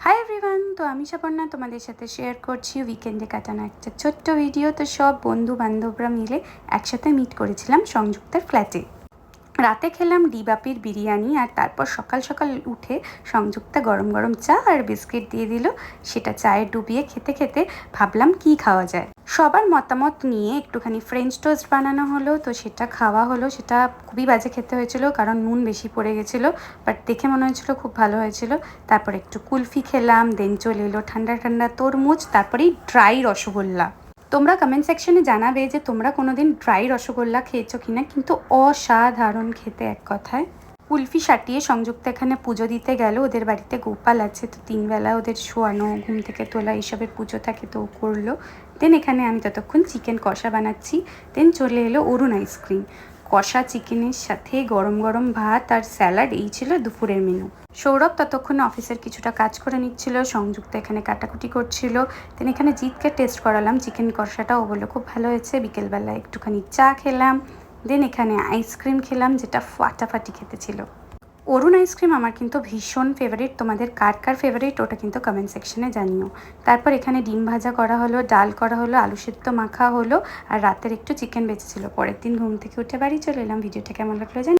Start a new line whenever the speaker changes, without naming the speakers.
Hi everyone, তো আমি সাপর্ণা তোমাদের সাথে শেয়ার করছি উইকেন্ডে কাটানো একটা ছোট্ট ভিডিও। তো সব বন্ধু বান্ধবরা মিলে একসাথে মিট করেছিলাম সংযুক্তার ফ্ল্যাটে। রাতে খেলাম ডিবাপির বিরিয়ানি, আর তারপর সকাল সকাল উঠে সংযুক্তা গরম গরম চা আর বিস্কিট দিয়ে দিল। সেটা চায়ে ডুবিয়ে খেতে খেতে ভাবলাম কি খাওয়া যায়। সবার মতামত নিয়ে একটুখানি ফ্রেঞ্চ টোস্ট বানানো হলো, তো সেটা খাওয়া হলো। সেটা খুবই বাজে খেতে হয়েছিল, কারণ নুন বেশি পড়ে গেছিলো, বাট দেখে মনে হয়েছিল খুব ভালো হয়েছিল। তারপর একটু কুলফি খেলাম, দেন চলে এলো ঠান্ডা ঠান্ডা তরমুজ, তারপরেই ড্রাই রসগোল্লা। তোমরা কমেন্ট সেকশনে জানাবে যে তোমরা কোনোদিন ড্রাই রসগোল্লা খেয়েছো কিনা, কিন্তু অসাধারণ খেতে এক কথায়। কুলফি সাটিয়ে সংযুক্ত এখানে পুজো দিতে গেল। ওদের বাড়িতে গোপাল আছে, তো 3 বেলা ওদের শোয়ানো, ঘুম থেকে তোলা এইসবের পুজো থাকে, তো ও করলো। দেন এখানে আমি ততক্ষণ চিকেন কষা বানাচ্ছি। দেন চলে এলো অরুণ আইসক্রিম। কষা চিকেনের সাথে গরম গরম ভাত আর স্যালাড, এই ছিল দুপুরের মেনু। সৌরভ ততক্ষণে অফিসের কিছুটা কাজ করে নিচ্ছিল, সংযুক্ত এখানে কাটাকুটি করছিল। দেন এখানে জিতকে টেস্ট করালাম চিকেন কষাটা, ও বললো খুব ভালো হয়েছে। বিকেলবেলা একটুখানি চা খেলাম। দেন এখানে আইসক্রিম খেলাম, যেটা ফাটাফাটি খেতে ছিল। অরুণ আইসক্রিম আমার কিন্তু ভীষণ ফেভারিট। তোমাদের কার কার ফেভারিট ওটা কিন্তু কমেন্ট সেকশনে জানিও। তারপর এখানে ডিম ভাজা করা হলো, ডাল করা হলো, আলু সেদ্ধ মাখা হলো, আর রাতের একটু চিকেন বেঁচেছিল। পরের দিন ঘুম থেকে উঠে বাড়ি চলে এলাম। ভিডিওটা কেমন লাগলো জানি।